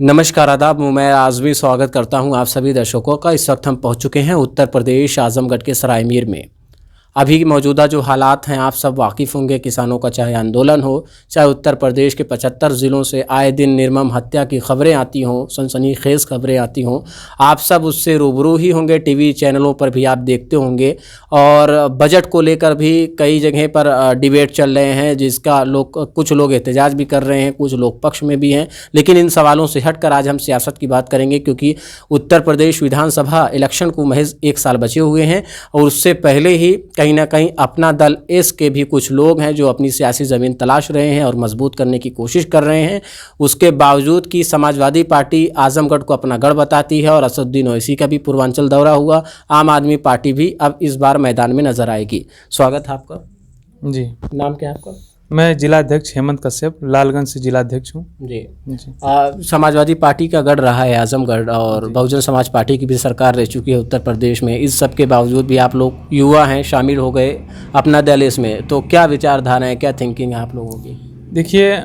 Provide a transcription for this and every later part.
नमस्कार आदाब, मैं आज़मी स्वागत करता हूं आप सभी दर्शकों का। इस वक्त हम पहुंच चुके हैं उत्तर प्रदेश आजमगढ़ के सरायमीर में। अभी की मौजूदा जो हालात हैं आप सब वाकिफ़ होंगे। किसानों का चाहे आंदोलन हो, चाहे उत्तर प्रदेश के 75 ज़िलों से आए दिन निर्मम हत्या की खबरें आती हों, सनसनीखेज़ खबरें आती हों, आप सब उससे रूबरू ही होंगे। टीवी चैनलों पर भी आप देखते होंगे और बजट को लेकर भी कई जगह पर डिबेट चल रहे हैं, जिसका कुछ लोग एहतजाज भी कर रहे हैं, कुछ लोग पक्ष में भी हैं। लेकिन इन सवालों से हटकर आज हम सियासत की बात करेंगे, क्योंकि उत्तर प्रदेश विधानसभा इलेक्शन को महज 1 साल बचे हुए हैं और उससे पहले ही कहीं ना कहीं अपना दल एस के भी कुछ लोग हैं जो अपनी सियासी ज़मीन तलाश रहे हैं और मजबूत करने की कोशिश कर रहे हैं। उसके बावजूद कि समाजवादी पार्टी आजमगढ़ को अपना गढ़ बताती है और असदुद्दीन ओवैसी का भी पूर्वांचल दौरा हुआ, आम आदमी पार्टी भी अब इस बार मैदान में नजर आएगी। स्वागत है आपका जी। नाम क्या है आपका? मैं जिलाध्यक्ष हेमंत कश्यप, लालगंज से जिलाध्यक्ष हूँ। जी। समाजवादी पार्टी का गढ़ रहा है आजमगढ़ और बहुजन समाज पार्टी की भी सरकार रह चुकी है उत्तर प्रदेश में। इस सब के बावजूद भी आप लोग युवा हैं, शामिल हो गए अपना दल इसमें, तो क्या विचारधारा है, क्या थिंकिंग है आप लोगों की? देखिए,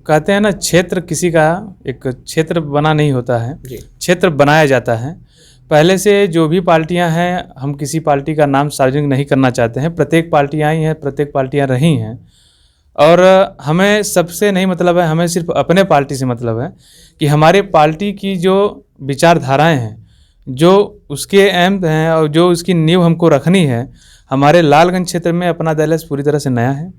कहते हैं ना, क्षेत्र किसी का एक क्षेत्र बना नहीं होता है, क्षेत्र बनाया जाता है। पहले से जो भी पार्टियां हैं, हम किसी पार्टी का नाम सार्वजनिक नहीं करना चाहते हैं। प्रत्येक पार्टियां आई हैं, प्रत्येक पार्टियां रही हैं और हमें सबसे नहीं मतलब है, हमें सिर्फ अपने पार्टी से मतलब है कि हमारे पार्टी की जो विचारधाराएं हैं, जो उसके एम हैं और जो उसकी नींव हमको रखनी है। हमारे लालगंज क्षेत्र में अपना दल पूरी तरह से नया है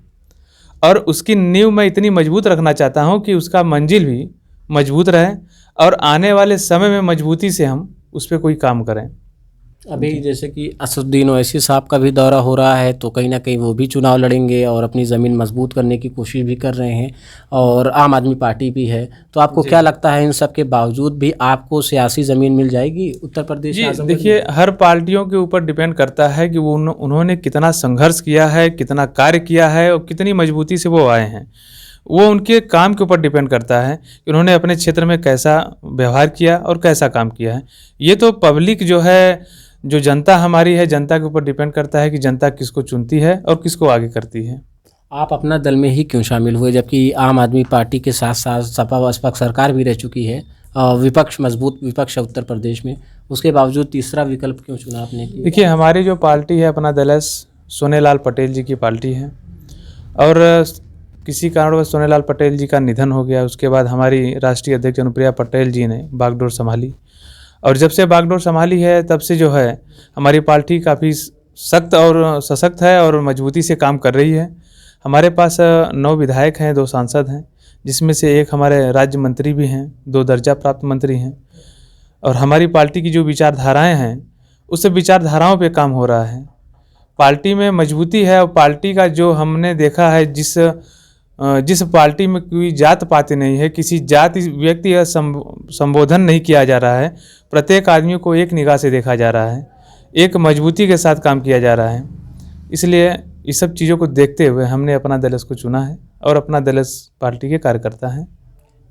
और उसकी नींव मैं इतनी मजबूत रखना चाहता हूं कि उसका मंजिल भी मजबूत रहे और आने वाले समय में मजबूती से हम उस पर कोई काम करें। अभी जैसे कि असदुद्दीन ओवैसी साहब का भी दौरा हो रहा है, तो कहीं ना कहीं वो भी चुनाव लड़ेंगे और अपनी ज़मीन मजबूत करने की कोशिश भी कर रहे हैं और आम आदमी पार्टी भी है। तो आपको क्या लगता है, इन सब के बावजूद भी आपको सियासी ज़मीन मिल जाएगी उत्तर प्रदेश? जी देखिए, हर पार्टियों के ऊपर डिपेंड करता है कि वो उन्होंने कितना संघर्ष किया है, कितना कार्य किया है और कितनी मजबूती से वो आए हैं। वो उनके काम के ऊपर डिपेंड करता है कि उन्होंने अपने क्षेत्र में कैसा व्यवहार किया और कैसा काम किया है। ये तो पब्लिक जो है, जो जनता हमारी है, जनता के ऊपर डिपेंड करता है कि जनता किसको चुनती है और किसको आगे करती है। आप अपना दल में ही क्यों शामिल हुए, जबकि आम आदमी पार्टी के साथ साथ सपा बसपा सरकार भी रह चुकी है, विपक्ष मजबूत विपक्ष है उत्तर प्रदेश में, उसके बावजूद तीसरा विकल्प क्यों चुना आपने? देखिए, हमारी जो पार्टी है, अपना दल सोनेलाल पटेल जी की पार्टी है और किसी कारणवश सोनेलाल पटेल जी का निधन हो गया। उसके बाद हमारी राष्ट्रीय अध्यक्ष अनुप्रिया पटेल जी ने बागडोर संभाली और जब से बागडोर संभाली है तब से जो है हमारी पार्टी काफ़ी सख्त और सशक्त है और मजबूती से काम कर रही है। हमारे पास 9 विधायक हैं, 2 सांसद हैं, जिसमें से एक हमारे राज्य मंत्री भी हैं, 2 दर्जा प्राप्त मंत्री हैं और हमारी पार्टी की जो विचारधाराएं हैं उस विचारधाराओं पे काम हो रहा है। पार्टी में मजबूती है और पार्टी का जो हमने देखा है, जिस पार्टी में कोई जात पाति नहीं है, किसी जाति व्यक्ति का संबोधन नहीं किया जा रहा है, प्रत्येक आदमी को एक निगाह से देखा जा रहा है, एक मजबूती के साथ काम किया जा रहा है। इसलिए इस सब चीज़ों को देखते हुए हमने अपना दल को चुना है और अपना दल पार्टी के कार्यकर्ता हैं।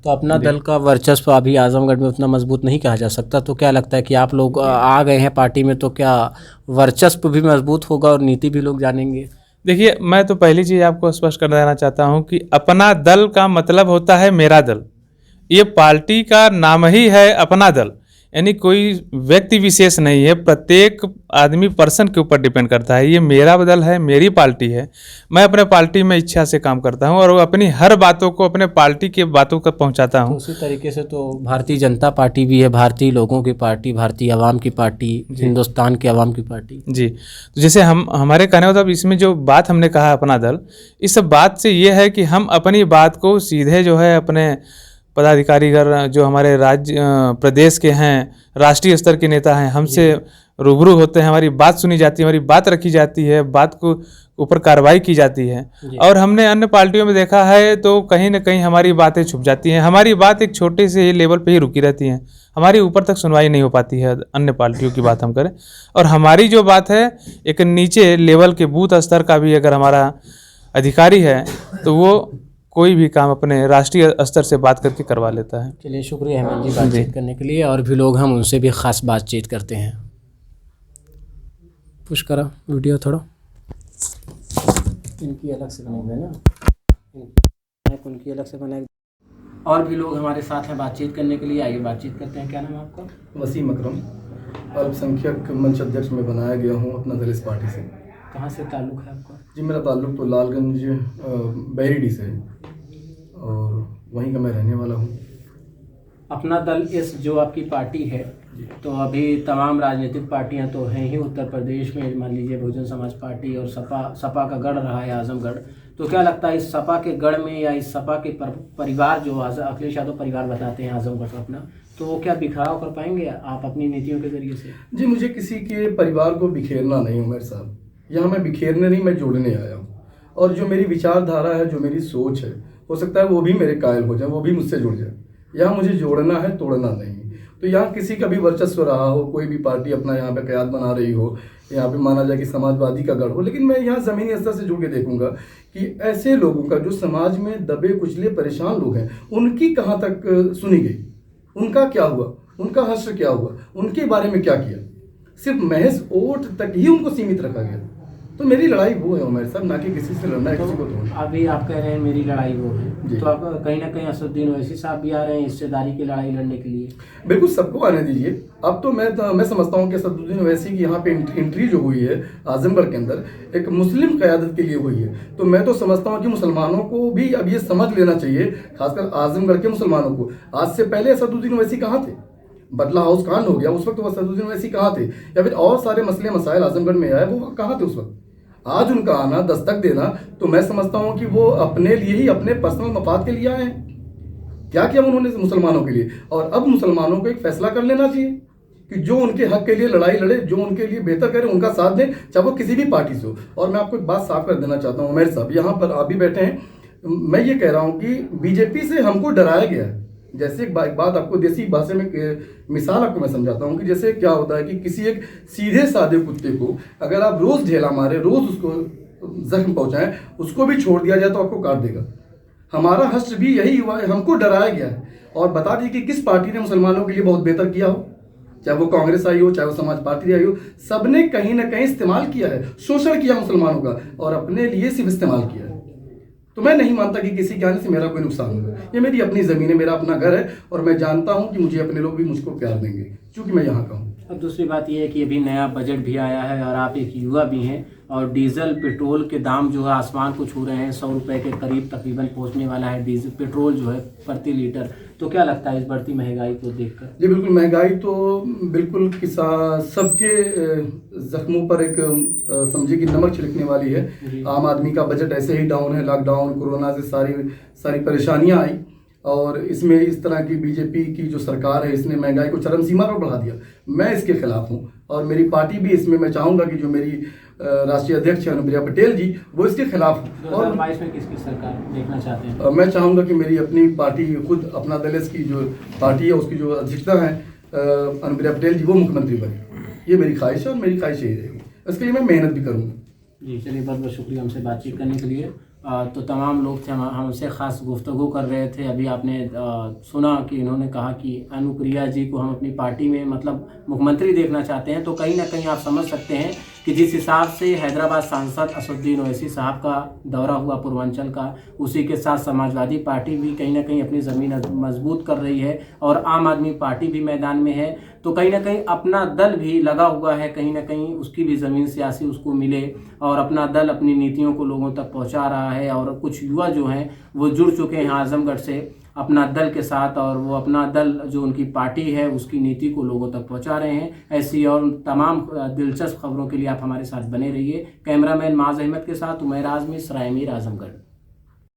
तो अपना दल का वर्चस्व अभी आजमगढ़ में उतना मजबूत नहीं कहा जा सकता, तो क्या लगता है कि आप लोग आ गए हैं पार्टी में तो क्या वर्चस्व भी मजबूत होगा और नीति भी लोग जानेंगे? देखिए, मैं तो पहली चीज़ आपको स्पष्ट कर देना चाहता हूं कि अपना दल का मतलब होता है मेरा दल। ये पार्टी का नाम ही है अपना दल, यानी कोई व्यक्ति विशेष नहीं है, प्रत्येक आदमी पर्सन के ऊपर डिपेंड करता है। ये मेरा दल है, मेरी पार्टी है। मैं अपने पार्टी में इच्छा से काम करता हूं और अपनी हर बातों को अपने पार्र्टी के बातों तक पहुंचाता हूं। तो उसी तरीके से तो भारतीय जनता पार्टी भी है, भारतीय लोगों की पार्टी, भारतीय आवाम की पार्टी, हिंदुस्तान की आवाम की पार्टी। जी, तो जैसे हमारे कहने मतलब इसमें जो बात हमने कहा अपना दल, इस बात से ये है कि हम अपनी बात को सीधे जो है अपने पदाधिकारीगण जो हमारे राज्य प्रदेश के हैं, राष्ट्रीय स्तर के नेता हैं, हमसे रूबरू होते हैं, हमारी बात सुनी जाती है, हमारी बात रखी जाती है, बात को ऊपर कार्रवाई की जाती है। और हमने अन्य पार्टियों में देखा है तो कहीं ना कहीं हमारी बातें छुप जाती हैं, हमारी बात एक छोटे से लेवल पे ही रुकी रहती हैं, हमारी ऊपर तक सुनवाई नहीं हो पाती है। अन्य पार्टियों की बात हम करें और हमारी जो बात है एक नीचे लेवल के बूथ स्तर का भी अगर हमारा अधिकारी है तो वो कोई भी काम अपने राष्ट्रीय स्तर से बात करके करवा लेता है। चलिए, शुक्रिया हेमंत जी बातचीत करने के लिए। और भी लोग हम उनसे भी ख़ास बातचीत करते हैं। पुश करा वीडियो थोड़ा, इनकी अलग से बनाएंगे ना, उनकी अलग से बनाएंगे। और भी लोग हमारे साथ हैं बातचीत करने के लिए, आइए बातचीत करते हैं। क्या नाम है आपका? वसीम अकरम, अल्पसंख्यक मंच अध्यक्ष में बनाया गया हूँ अपना दल इस पार्टी से। कहाँ से ताल्लुक़ है आपका? जी, मेरा ताल्लुक़ तो लालगंज बैरिडी से है और वहीं का मैं रहने वाला हूँ। अपना दल इस जो आपकी पार्टी है, तो अभी तमाम राजनीतिक पार्टियां तो हैं ही उत्तर प्रदेश में, मान लीजिए बहुजन समाज पार्टी और सपा का गढ़ रहा है आजमगढ़। तो क्या लगता है इस सपा के गढ़ में या इस सपा के परिवार जो अखिलेश यादव परिवार बताते हैं आजमगढ़ को अपना, तो वो क्या बिखराव कर पाएंगे आप अपनी नीतियों के जरिए से? जी, मुझे किसी के परिवार को बिखेरना नहीं उमर साहब। यहाँ मैं बिखेरने नहीं, मैं जोड़ने आया हूँ। और जो मेरी विचारधारा है, जो मेरी सोच है, हो सकता है वो भी मेरे कायल हो जाए, वो भी मुझसे जुड़ जाए। यहाँ मुझे जोड़ना है, तोड़ना नहीं। तो यहाँ किसी का भी वर्चस्व रहा हो, कोई भी पार्टी अपना यहाँ पे कयाद बना रही हो, यहाँ पे माना जाए कि समाजवादी का गढ़ हो, लेकिन मैं यहाँ ज़मीनी स्तर से जुड़ के देखूंगा कि ऐसे लोगों का जो समाज में दबे कुचले परेशान लोग हैं, उनकी कहाँ तक सुनी गई, उनका क्या हुआ, उनका हश्र क्या हुआ, उनके बारे में क्या किया। सिर्फ महज वोट तक ही उनको सीमित रखा गया। तो मेरी लड़ाई वो है उमर साहब, ना कि किसी से लड़ना है, किसी को तोड़ना। अभी आप कह रहे हैं मेरी लड़ाई वो है, तो आप कहीं ना कहीं असदुद्दीन ओवैसी साहब भी आ रहे हैं हिस्सेदारी की लड़ाई लड़ने के लिए। बिल्कुल, सबको आने दीजिए। अब तो मैं समझता हूँ कि असदुद्दीन ओवैसी की यहाँ पे एंट्री जो हुई है आजमगढ़ के अंदर, एक मुस्लिम क़यादत के लिए हुई है। तो मैं तो समझता हूँ कि मुसलमानों को भी अब ये समझ लेना चाहिए, खासकर आजमगढ़ के मुसलमानों को। आज से पहले असदुद्दीन ओवैसी कहाँ थे? बटला हाउस कांड हो गया, उस वक्त असदुद्दीन ओवैसी कहाँ थे? या फिर और सारे मसले मसाइल आजमगढ़ में आए, वो कहाँ थे उस वक्त? आज उनका आना, दस्तक देना, तो मैं समझता हूं कि वो अपने लिए ही, अपने पर्सनल मफाद के लिए आए हैं। क्या किया उन्होंने मुसलमानों के लिए? और अब मुसलमानों को एक फैसला कर लेना चाहिए कि जो उनके हक के लिए लड़ाई लड़े, जो उनके लिए बेहतर करे, उनका साथ दें, चाहे वो किसी भी पार्टी से हो। और मैं आपको एक बात साफ कर देना चाहता हूँ उमैर साहब, यहाँ पर आप भी बैठे हैं, मैं ये कह रहा हूँ कि बीजेपी से हमको डराया गया है। जैसे एक बात आपको देसी भाषा में मिसाल आपको मैं समझाता हूँ कि जैसे क्या होता है कि किसी एक सीधे साधे कुत्ते को अगर आप रोज़ ढेला मारे, रोज़ उसको जख्म पहुँचाएं, उसको भी छोड़ दिया जाए तो आपको काट देगा। हमारा हश्र भी यही हुआ है, हमको डराया गया है। और बता दी कि किस पार्टी ने मुसलमानों के लिए बहुत बेहतर किया हो, चाहे वो कांग्रेस आई हो, चाहे वो समाज पार्टी आई हो, सबने कहीं ना कहीं इस्तेमाल किया है, शोषण किया मुसलमानों का और अपने लिए सिर्फ इस्तेमाल किया है। तो मैं नहीं मानता कि किसी के आने से मेरा कोई नुकसान होगा। ये मेरी अपनी ज़मीन है, मेरा अपना घर है और मैं जानता हूँ कि मुझे अपने लोग भी मुझको प्यार देंगे क्योंकि मैं यहाँ का हूँ। अब दूसरी बात ये है कि अभी नया बजट भी आया है और आप एक युवा भी हैं और डीजल पेट्रोल के दाम जो है आसमान को छू रहे हैं, 100 रुपये के करीब तकरीबन पहुँचने वाला है डीजल पेट्रोल जो है प्रति लीटर। तो क्या लगता है इस बढ़ती महंगाई को देखकर? जी बिल्कुल, महंगाई तो बिल्कुल सबके जख्मों पर एक समझिए कि नमक छिड़कने वाली है। आम आदमी का बजट ऐसे ही डाउन है, लॉकडाउन कोरोना से सारी परेशानियां आई और इसमें इस तरह की बीजेपी की जो सरकार है इसने महंगाई को चरम सीमा पर बढ़ा दिया। मैं इसके खिलाफ हूँ और मेरी पार्टी भी इसमें, मैं चाहूँगा कि जो मेरी राष्ट्रीय अध्यक्ष है अनुप्रिया पटेल जी, वो इसके खिलाफ हूँ। और 2022 में किसकी सरकार देखना चाहते हैं? मैं चाहूँगा कि मेरी अपनी पार्टी, खुद अपना दल की जो पार्टी है उसकी जो अध्यक्षता है अनुप्रिया पटेल जी, वो मुख्यमंत्री बने। ये मेरी ख्वाहिश है और मेरी ख्वाहिश यही रहेगी, इसके लिए मैं मेहनत भी करूँगा। जी चलिए, बहुत बहुत शुक्रिया हमसे बातचीत करने के लिए। तो तमाम लोग थे, हमसे ख़ास गुफ्तगू कर रहे थे। अभी आपने सुना कि इन्होंने कहा कि अनुप्रिया जी को हम अपनी पार्टी में मतलब मुख्यमंत्री देखना चाहते हैं। तो कहीं ना कहीं आप समझ सकते हैं कि जिस हिसाब से हैदराबाद सांसद असदुद्दीन ओवैसी साहब का दौरा हुआ पूर्वांचल का, उसी के साथ समाजवादी पार्टी भी कहीं ना कहीं अपनी ज़मीन मजबूत कर रही है और आम आदमी पार्टी भी मैदान में है। तो कहीं ना कहीं अपना दल भी लगा हुआ है, कहीं ना कहीं उसकी भी ज़मीन सियासी उसको मिले और अपना दल अपनी नीतियों को लोगों तक पहुंचा रहा है। और कुछ युवा जो हैं वो जुड़ चुके हैं आजमगढ़ से अपना दल के साथ और वो अपना दल जो उनकी पार्टी है उसकी नीति को लोगों तक पहुंचा रहे हैं। ऐसी और तमाम दिलचस्प खबरों के लिए आप हमारे साथ बने रहिए। कैमरामैन माज अहमद के साथ उमैर आज़मी, सराय मीर, आजमगढ़।